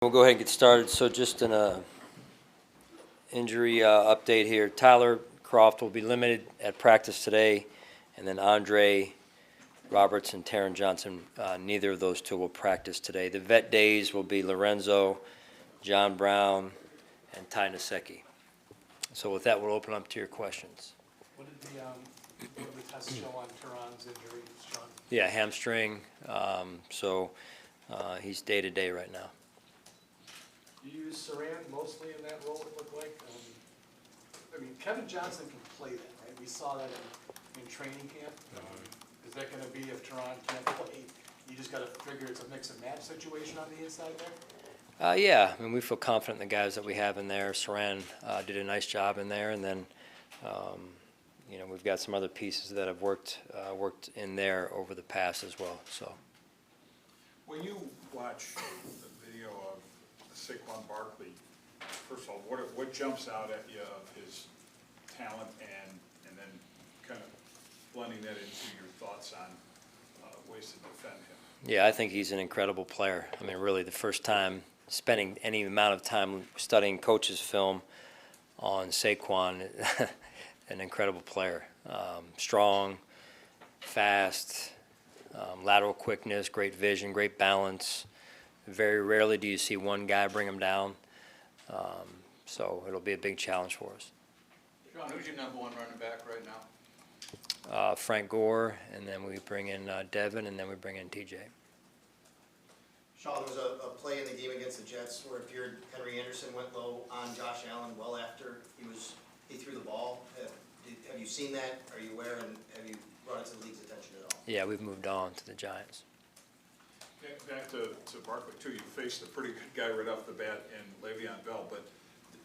We'll go ahead and get started. So just an injury update here. Tyler Croft will be limited at practice today, and then Andre Roberts and Taron Johnson, neither of those two will practice today. The vet days will be Lorenzo, John Brown, and Ty Nasecki. So with that, we'll open up to your questions. What did the test show on Teron's injury, Sean? Yeah, hamstring. So he's day-to-day right now. You use Saran mostly in that role, it looked like. I mean, Kevin Johnson can play that, right? We saw that in training camp. Is that going to be if Teron can't play? You just got to figure it's a mix and match situation on the inside there? Yeah, I mean, we feel confident in the guys that we have in there. Saran did a nice job in there, and then we've got some other pieces that have worked in there over the past as well. So when you watch the video of Saquon Barkley, first of all, what jumps out at you of his talent, and then kind of blending that into your thoughts on ways to defend him? Yeah, I think he's an incredible player. I mean, really, the first time spending any amount of time studying coach's film on Saquon, an incredible player. Strong, fast, lateral quickness, great vision, great balance. Very rarely do you see one guy bring him down. So it'll be a big challenge for us. Sean, who's your number one running back right now? Frank Gore, and then we bring in Devin, and then we bring in TJ. Sean, there was a play in the game against the Jets where it appeared Henry Anderson went low on Josh Allen well after he threw the ball. Have you seen that? Are you aware, and have you brought it to the league's attention at all? Yeah, we've moved on to the Giants. Back to Barkley, too. You faced a pretty good guy right off the bat in Le'Veon Bell, but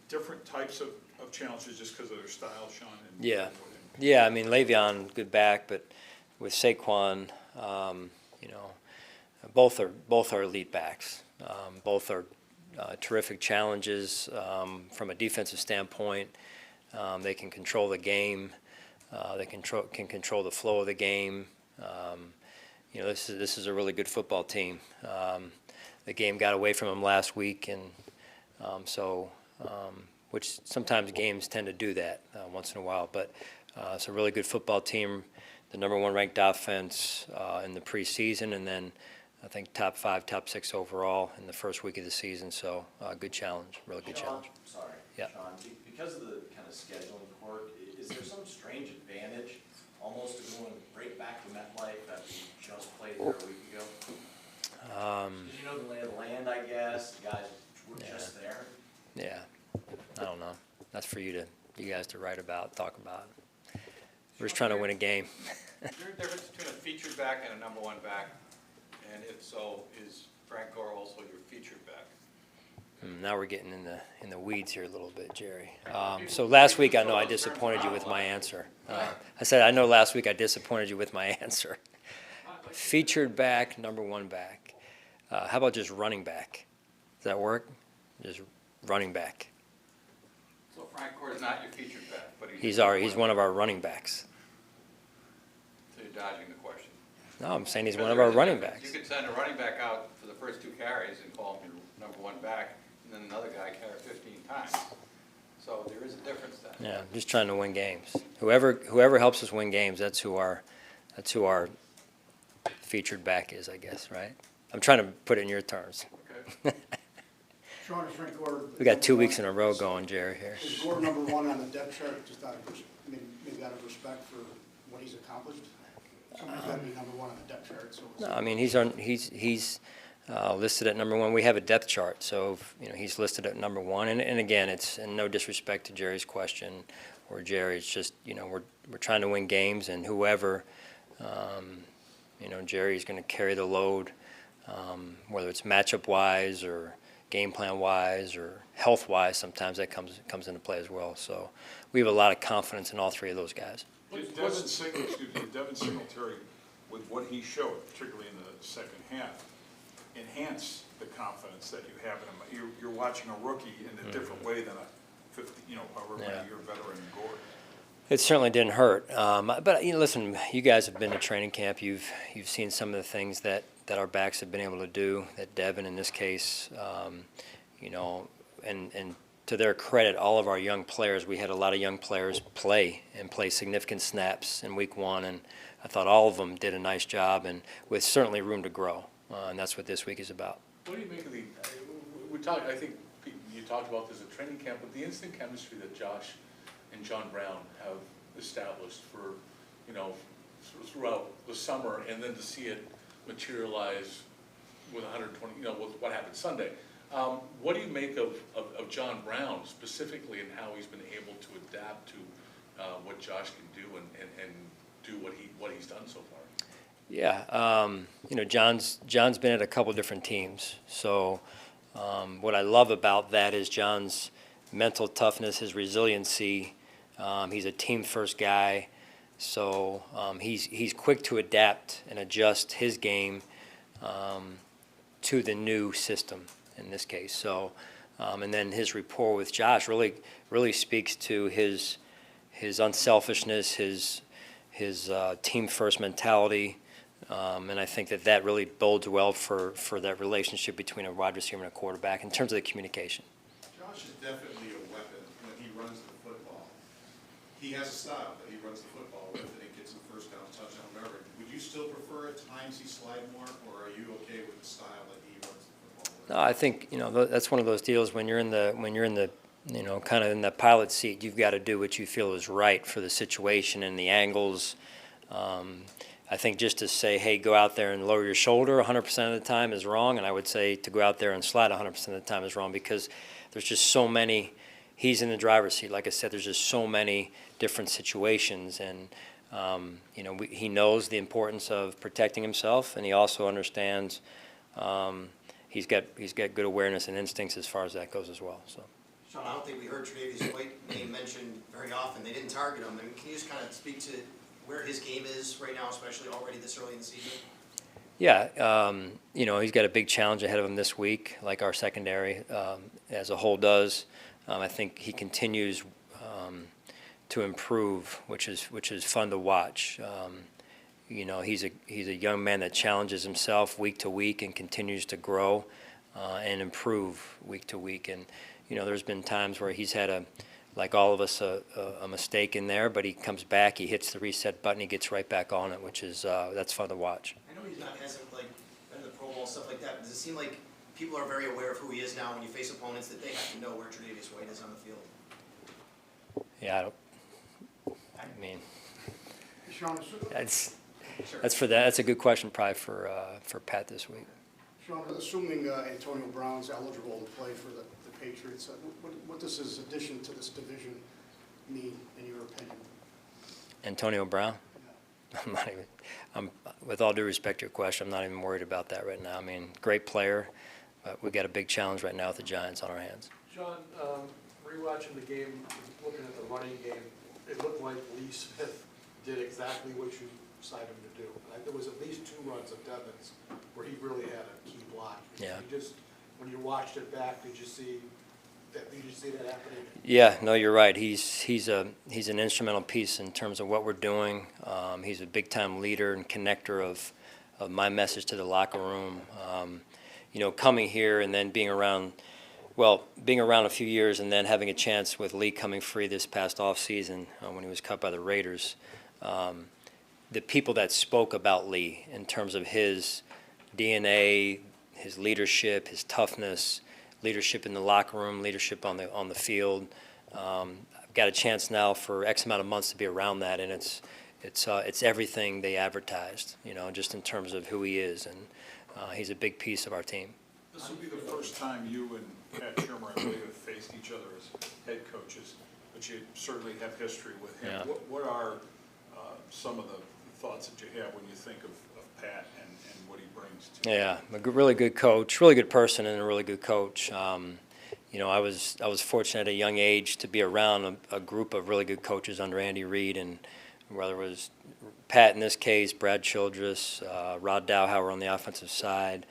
different types of challenges just because of their style, Sean? Yeah, I mean, Le'Veon, good back, but with Saquon, both are elite backs. Both are terrific challenges from a defensive standpoint. They can control the game. They can control the flow of the game. This is a really good football team. The game got away from them last week, and which sometimes games tend to do that once in a while. But it's a really good football team, the number one ranked offense in the preseason, and then I think top 5, top 6 overall in the first week of the season. So good challenge, really good challenge. Sorry, Yeah. Sean, because of the kind of scheduling quirk, is there some strange advantage almost to going right back to MetLife after you just played there a week ago? You know the lay of the land, I guess. The guys were just there. Yeah, I don't know. That's for you guys to write about, talk about. We're just trying to win a game. Is there a difference between a featured back and a number one back? And if so, is Frank Gore also your featured back? Now we're getting in the weeds here a little bit, Jerry. So last week I know I disappointed you with my answer. I said I know last week I disappointed you with my answer. Featured back, number one back. How about just running back? Does that work? Just running back. So Frank Gore is not your featured back, but He's one of our running backs. So you're dodging the question. No, I'm saying he's one of our running backs. You could send a running back out for the first 2 carries and call him your number one back, and then another guy carry 15 times. So there is a difference then. Yeah, I'm just trying to win games. Whoever helps us win games, that's who our featured back is, I guess, right? I'm trying to put it in your terms. Okay. Sean, is Frank Gore? We got 2 weeks in a row going, Jerry, here. Is Gore number one on the depth chart, just out of, maybe out of respect for what he's accomplished? Somebody's got to be number one on the depth chart. So No, I mean, he's listed at number one. We have a depth chart, so he's listed at number one. And again, it's in no disrespect to Jerry's question or Jerry. It's just we're trying to win games, and whoever Jerry's going to carry the load, whether it's matchup wise or game plan wise or health wise. Sometimes that comes into play as well. So we have a lot of confidence in all 3 of those guys. Devin Singletary, with what he showed, particularly in the second half, enhance the confidence that you have in him. You're watching a rookie in a different way than a 50, however many year veteran Gore. It certainly didn't hurt. But listen, you guys have been to training camp. You've seen some of the things that that our backs have been able to do, that Devin in this case, you know, and to their credit, all of our young players, we had a lot of young players play significant snaps in week 1, and I thought all of them did a nice job, and with certainly room to grow, and that's what this week is about. What do you make of I think you talked about this at training camp, but the instant chemistry that Josh and John Brown have established for, you know, throughout the summer, and then to see it materialize with 120, you know, with what happened Sunday. What do you make of John Brown specifically and how he's been able to adapt to what Josh can do and do what he's done so far? Yeah, you know, John's been at a couple different teams. So what I love about that is John's mental toughness, his resiliency. He's a team-first guy. So he's quick to adapt and adjust his game to the new system in this case. So and then his rapport with Josh really speaks to his unselfishness, his team-first mentality. And I think that really bodes well for that relationship between a wide receiver and a quarterback in terms of the communication. Josh is definitely a weapon when he runs the football. He has a style that he runs the football with, and it gets him first down, touchdown, whatever. Would you still prefer at times he slide more, or are you okay with the style that he runs the football with? No, I think, you know, that's one of those deals when you're in the you know, kind of in the pilot seat, you've got to do what you feel is right for the situation and the angles. I think just to say, hey, go out there and lower your shoulder 100% of the time is wrong, and I would say to go out there and slide 100% of the time is wrong, because there's just so many. He's in the driver's seat. Like I said, there's just so many different situations, and you know, he knows the importance of protecting himself, and he also understands he's got good awareness and instincts as far as that goes as well. So. Sean, I don't think we heard Tre'Davious White name mentioned very often. They didn't target him. I mean, can you just kind of speak to where his game is right now, especially already this early in the season? Yeah, you know, he's got a big challenge ahead of him this week, like our secondary as a whole does. I think he continues to improve, which is fun to watch. You know, he's a young man that challenges himself week to week and continues to grow and improve week to week. And you know, there's been times where he's had like all of us, a mistake in there, but he comes back, he hits the reset button, he gets right back on it, which is that's fun to watch. I know he's not hasn't like been in the Pro Bowl, stuff like that, but does it seem like people are very aware of who he is now when you face opponents, that they have to know where Tre'Davious White is on the field? Yeah, I mean, Sean, that's a good question probably for Pat this week. Sean, assuming Antonio Brown's eligible to play for the Patriots, what does his addition to this division mean, in your opinion? Antonio Brown? With all due respect to your question, I'm not even worried about that right now. I mean, great player, but we've got a big challenge right now with the Giants on our hands. John, rewatching the game, looking at the running game, it looked like Lee Smith did exactly what you decided him to do. Like, there was at least 2 runs of Devin's where he really had a key block. Yeah. When you watched it back, did you see that happening? Yeah, no, you're right. He's an instrumental piece in terms of what we're doing. He's a big time leader and connector of my message to the locker room. You know, coming here and then being around a few years and then having a chance with Lee coming free this past off season when he was cut by the Raiders. The people that spoke about Lee in terms of his DNA, his leadership, his toughness, leadership in the locker room, leadership on the field. I've got a chance now for X amount of months to be around that, and it's everything they advertised, you know, just in terms of who he is, and he's a big piece of our team. This will be the first time you and Pat Shermer, I believe, have faced each other as head coaches, but you certainly have history with him. Yeah. What are some of the thoughts that you have when you think of Pat and what he brings to you? Yeah, really good coach, really good person, and a really good coach. You know, I was fortunate at a young age to be around a group of really good coaches under Andy Reid, and whether it was Pat in this case, Brad Childress, Rod Dowhower on the offensive side.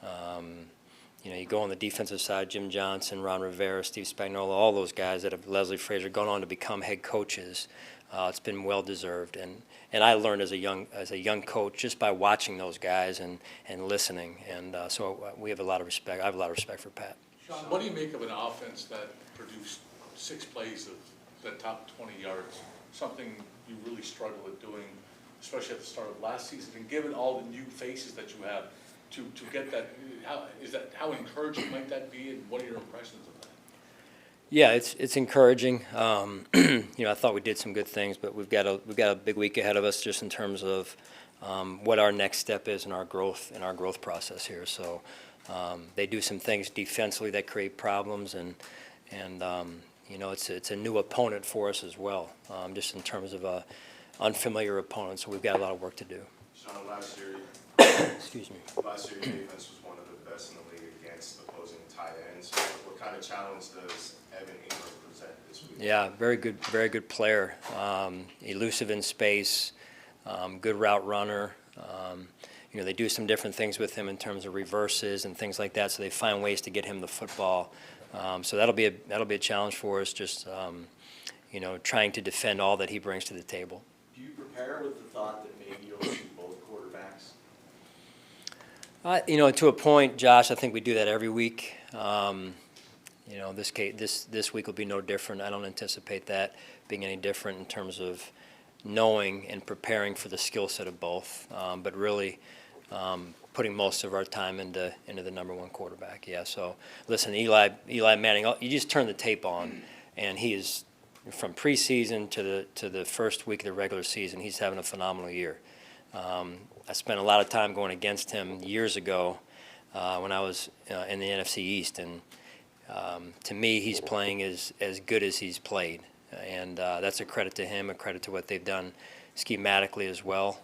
You know, you go on the defensive side, Jim Johnson, Ron Rivera, Steve Spagnuolo, all those guys that have, Leslie Frazier, gone on to become head coaches. It's been well deserved, and I learned as a young coach just by watching those guys and listening, and so we have a lot of respect. I have a lot of respect for Pat. Sean, what do you make of an offense that produced 6 plays of the top 20 yards? Something you really struggled at doing, especially at the start of last season, and given all the new faces that you have, to get that, how encouraging might that be, and what are your impressions of that? Yeah, it's encouraging. I thought we did some good things, but we've got a big week ahead of us just in terms of what our next step is in our growth process here. So they do some things defensively that create problems, and it's a new opponent for us as well, just in terms of a unfamiliar opponent. So we've got a lot of work to do. Sean, last year, Excuse me. last year your defense was one of the best in the league against opposing tight ends. What kind of challenge does Evan Ingram present this week? Yeah, very good player. Elusive in space, good route runner. They do some different things with him in terms of reverses and things like that. So they find ways to get him the football. So that'll be a challenge for us. Just trying to defend all that he brings to the table. Do you prepare with the thought that maybe you'll see both quarterbacks? To a point, Josh. I think we do that every week. This week will be no different. I don't anticipate that being any different in terms of knowing and preparing for the skill set of both. But really, putting most of our time into the number one quarterback. Yeah. So listen, Eli Manning. You just turn the tape on, and he is, from preseason to the first week of the regular season, he's having a phenomenal year. I spent a lot of time going against him years ago when I was in the NFC East, and to me, he's playing as good as he's played, and that's a credit to him, a credit to what they've done schematically as well.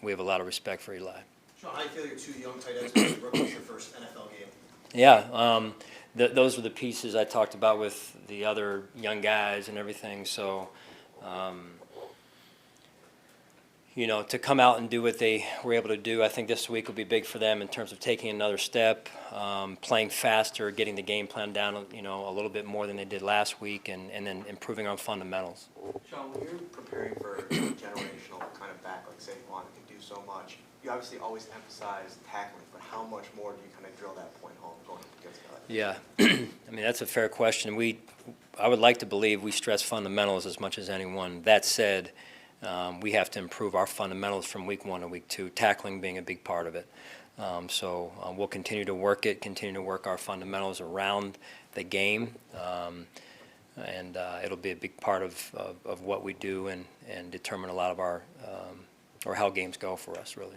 We have a lot of respect for Eli. Sean, how do you feel your 2 young tight ends going to Brooklyn your first NFL game? Yeah, those were the pieces I talked about with the other young guys and everything. So, to come out and do what they were able to do, I think this week will be big for them in terms of taking another step, playing faster, getting the game plan down, a little bit more than they did last week, and then improving on fundamentals. Sean, when you're preparing for a generational kind of back like Saquon who can do so much, you obviously always emphasize tackling, but how much more do you kind of drill that point home going against guys? Yeah, that's a fair question. I would like to believe we stress fundamentals as much as anyone. That said, we have to improve our fundamentals from week 1 to week 2, tackling being a big part of it. So we'll continue to work our fundamentals around the game, and it'll be a big part of what we do and determine a lot of our or how games go for us, really.